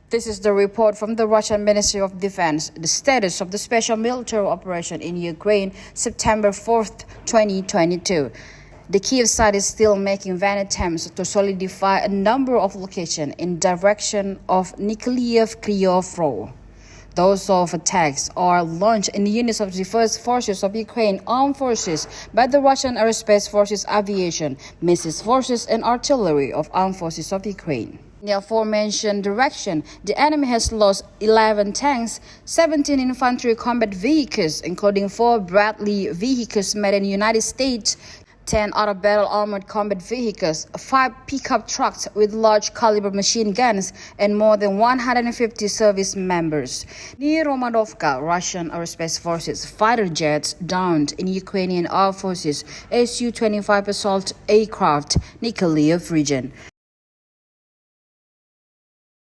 This is the report from the Russian Ministry of Defense, the status of the special military operation in Ukraine, September 4th, 2022. The Kiev side is still making vain attempts to solidify a number of locations in direction of Nikolaev-Kryvyi. Those of attacks are launched in units of the First Forces of Ukraine Armed Forces by the Russian Aerospace Forces Aviation, Missile Forces and Artillery of Armed Forces of Ukraine. In the aforementioned direction, the enemy has lost 11 tanks, 17 infantry combat vehicles, including 4 Bradley vehicles made in the United States, 10 other battle armored combat vehicles, 5 pickup trucks with large caliber machine guns, and more than 150 service members. Near Romanovka, Russian Aerospace Forces fighter jets downed in Ukrainian Armed Forces Su-25 assault aircraft, Nikolaev region.